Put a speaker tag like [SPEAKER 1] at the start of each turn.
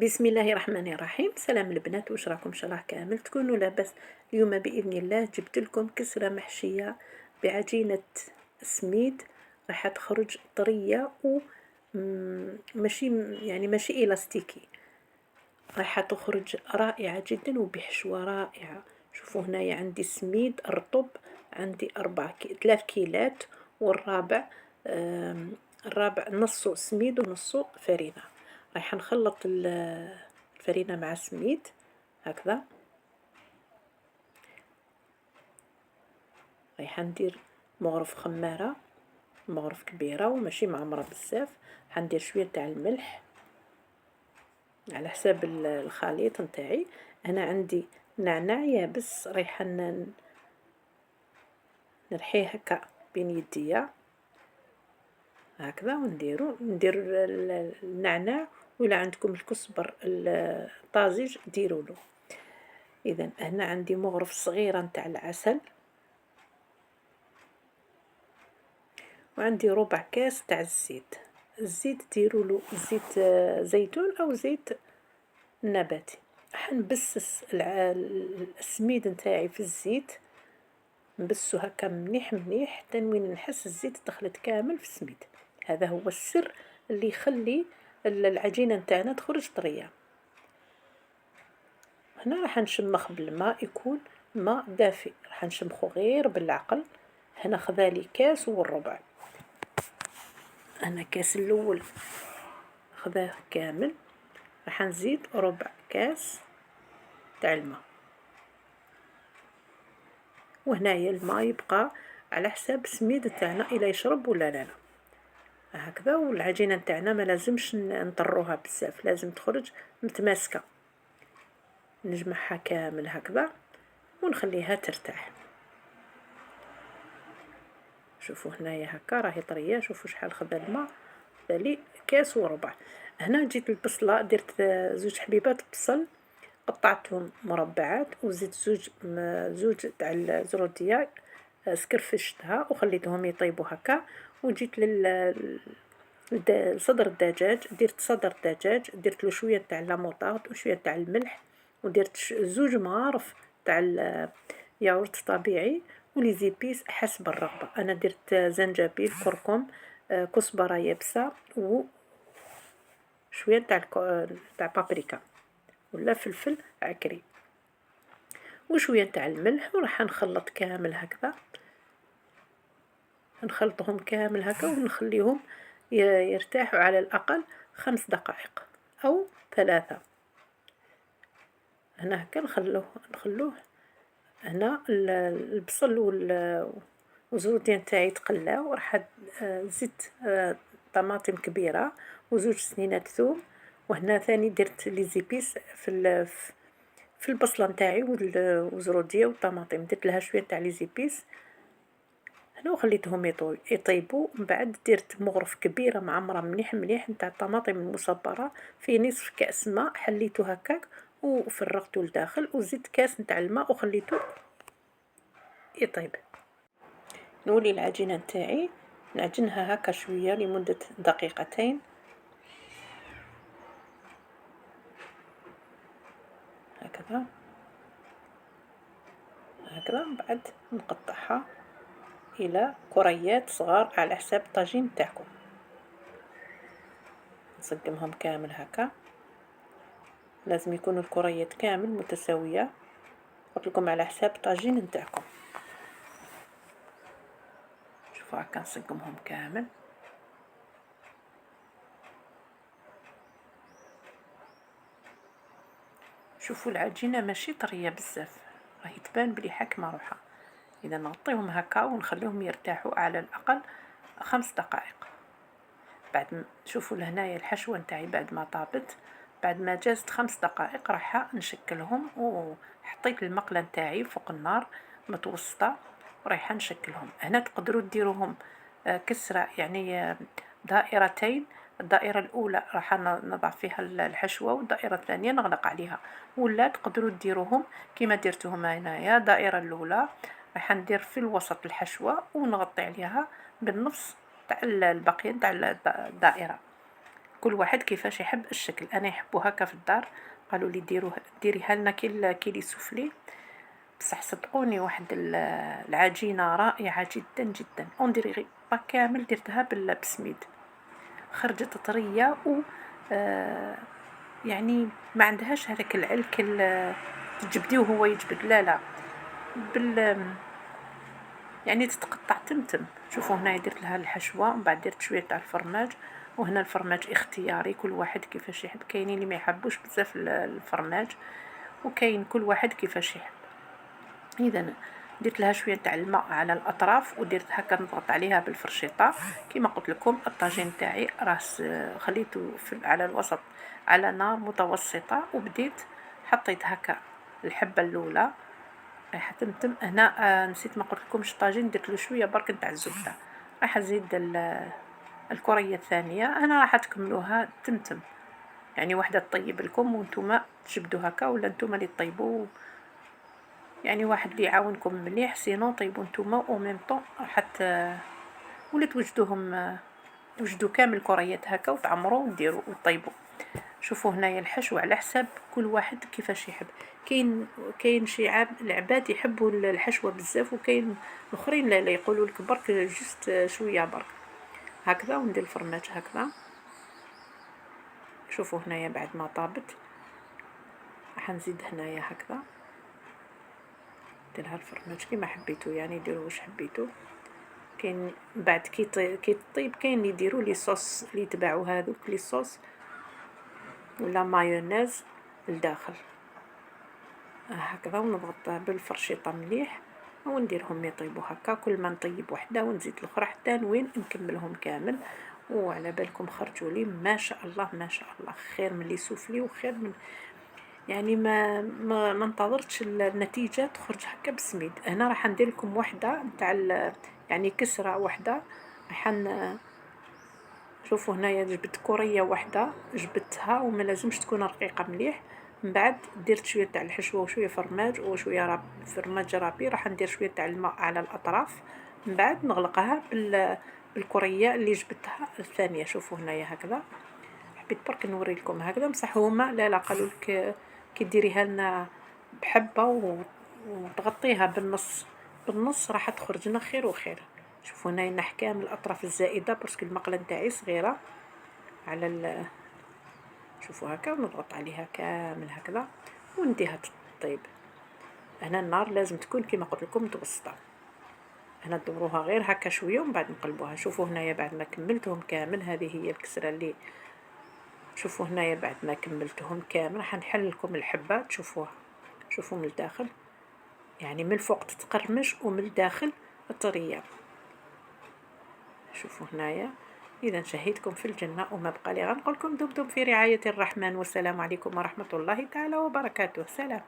[SPEAKER 1] بسم الله الرحمن الرحيم. سلام البنات، واش راكم؟ ان شاء الله كامل تكونوا لاباس. اليوم باذن الله جبت لكم كسره محشيه بعجينه سميد، راح تخرج طريه و ماشي يعني ماشي الاستيكي، راح تخرج رائعه جدا وبحشوه رائعه. شوفوا هنايا عندي سميد رطب، عندي 3 كيلات، والرابع الرابع نصه سميد ونصه فرينه. رايحة نخلط الفرينة مع السميد هكذا. رايحة ندير مغرف خمارة، مغرف كبيرة وماشي معمرة بزاف. حندير شوية تاع الملح على حساب الخليط نتاعي. انا عندي نعناع يابس، رايحة نرحيه هكا بين يديا هكذا، ندير النعناع، ولا عندكم الكزبر الطازج ديروا له. اذا هنا عندي مغرف صغيره نتاع العسل، وعندي ربع كاس تاع الزيت ديروا له زيت زيتون او زيت نباتي. حنبسس السميد نتاعي في الزيت، نبسو هكا مليح مليح حتى وين نحس الزيت دخلت كامل في السميد. هذا هو السر اللي يخلي العجينه نتاعنا تخرج طريه. هنا راح نشمخ بالماء، يكون ماء دافئ، راح نشمخو غير بالعقل. هنا خذالي كاس والربع، انا كاس الاول خذاه كامل، راح نزيد ربع كاس تاع الماء. وهنايا الماء يبقى على حساب السميد تاعنا الا يشرب ولا لا هكذا. والعجينه تاعنا ما لازمش نطروها بزاف، لازم تخرج متماسكه. نجمعها كامل هكذا ونخليها ترتاح. شوفوا هنايا هكا راهي طريه، شوفوا شحال خذا الماء، بالي كاس وربع. هنا جيت البصله، درت 2 حبيبات بصل قطعتهم مربعات، وزيت زوج تاع الزروديه سكرفشتها وخليتهم يطيبوا هكا. وجيت صدر الدجاج، درت صدر الدجاج، درت له شويه تاع لاموطارد وشويه تاع الملح، ودرت 2 مغارف تاع ياغورت طبيعي، ولي زيبيس حسب الرغبه. انا درت زنجبيل، كركم، كزبره يابسه، وشويه تاع بابريكا ولا فلفل عكري، وشويه تاع الملح. وراح نخلط كامل هكذا، نخلطهم كامل هكا ونخليهم يرتاحوا على الأقل 5 دقائق أو 3. هنا هكا نخلوه هنا البصل والزرودية تاعي تقلاو. راح زدت طماطم كبيرة و2 سنينات ثوم. وهنا ثاني درت لي زيبيس في البصله نتاعي والزروديه والطماطم، درت لها شويه تاع لي زيبيس هنا وخليتهم يطيبوا. من بعد درت مغرف كبيره معمره مليح مليح نتاع الطماطم المصبره في نصف كاس ماء، حليته هكاك وفرغته لداخل، وزدت كاس نتاع الماء وخليته يطيب. نولي العجينه نتاعي نعجنها هكا شويه لمده 2 دقيقة هكذا هكذا. من بعد نقطعها الى كريات صغار على حساب الطاجين تاعكم. نصقمهم كامل هكا، لازم يكونوا الكريات كامل متساويه، قلت لكم على حساب الطاجين نتاعكم. شوفوا هكا نصقمهم كامل. شوفوا العجينه ماشي طريه بزاف، راهي تبان بلي حاكمه روحها. اذا نغطيهم هكا ونخليهم يرتاحوا على الاقل 5 دقائق. بعد شوفوا لهنايا الحشوه نتاعي بعد ما طابت، بعد ما جازت 5 دقائق راح نشكلهم. وحطيت المقله نتاعي فوق النار متوسطه ورايحه نشكلهم. هنا تقدروا ديروهم كسره يعني دائرتين. الدائرة الأولى راح نضع فيها الحشوة، والدائرة الثانية نغلق عليها. ولا تقدروا ديروهم كما درتهم هنايا، الدائرة الأولى راح ندير في الوسط الحشوة ونغطي عليها بالنص تاع الباقيين تاع الدائرة. كل واحد كيفاش يحب الشكل. انا يحبوا هكا في الدار، قالوا لي ديريها لنا كي لي سوفلي. بصح صدقوني واحد العجينه رائعه جدا جدا. انديري غي با كامل درتها بالسميد، خرجت طريه و يعني ما عندهاش هذاك العلك تجبديه وهو يجبد، لا لا، بال يعني تتقطع تمتم. شوفوا هنايا درت لها الحشوه، ومن بعد درت شويه تاع الفرماج. وهنا الفرماج اختياري، كل واحد كيفاش يحب. كاينين اللي ما يحبوش بزاف الفرماج، وكاين كل واحد كيفاش يحب. اذا درت لها شويه تاع الماء على الاطراف، ودرت هكا نضغط عليها بالفرشيطه. كما قلت لكم الطاجين تاعي راه خليته على الوسط على نار متوسطه، وبديت حطيت هكا الحبه الاولى راح تمتم. هنا نسيت ما قلت لكمش الطاجين درت له شويه برك نتاع الزبده. راح نزيد الكريه الثانيه. انا راح تكملوها تمتم، يعني واحده تطيب لكم وانتم تجبدوا هكا، ولا انتم اللي تطيبوا، يعني واحد اللي يعاونكم مليح. سينو طيبوا نتوما او ميم طون حتى ولا توجدوهم، توجدوا كامل كريات هكا وتعمروا وديروا وطيبوا. شوفوا هنايا الحشو على حساب كل واحد كيفاش يحب. كاين شي العباد يحبوا الحشوه بزاف، وكاين الاخرين لا يقولوا لك برك جست شويه برك هكذا. وندير الفرماج هكذا. شوفوا هنايا بعد ما طابت راح نزيد هنايا هكذا، نديرها الفرماج كيما حبيتو، يعني ديروا واش حبيتو. كاين بعد كي تطيب كاين اللي يديروا لي صوص، اللي يتباعوا هذوك لي صوص ولا مايونيز لداخل هكذا. ونضغط بالفرشيطه مليح ونديرهم يطيبوا هكا. كل ما نطيب وحده ونزيد الاخرى حتى نوين نكملهم كامل. وعلى بالكم خرجوا لي ما شاء الله ما شاء الله، خير من لي سوفلي وخير من، يعني ما انتظرتش النتيجه تخرج هكا بسميد. هنا راح ندير لكم وحده نتاع يعني كسره وحده. راح شوفوا هنايا جبت كوريه وحده جبتها، وما لازمش تكون رقيقه مليح. من بعد درت شويه تاع الحشوه وشويه فرماج وشويه فرماج رابي. راح ندير شويه تاع الماء على الاطراف، من بعد نغلقها بالكوريه اللي جبتها الثانيه. شوفوا هنايا هكذا. حبيت برك نوري لكم هكذا. بصح هما لا قالوا لك كي ديريها لنا بحبه وتغطيها بالنص راح تخرج لنا خير وخير. شوفوا هنايا نحكام الاطراف الزائده باسكو المقله نتاعي صغيره على شوفوا هكا. ونضغط عليها كامل هكذا ونديها تطيب. هنا النار لازم تكون كما قلت لكم متوسطه. هنا دبروها غير هكا شويه ومن بعد نقلبوها. شوفوا هنايا بعد ما كملتهم كامل، هذه هي الكسره اللي شوفوا هنايا بعد ما كملتهم كامل راح نحل لكم الحبه تشوفوها. شوفوا من الداخل، يعني من الفوق تتقرمش ومن الداخل طريه. شوفوا هنايا. اذا شهيتكم في الجنه، وما بقى لي غنقول لكم دمتم في رعايه الرحمن، والسلام عليكم ورحمه الله تعالى وبركاته. سلام.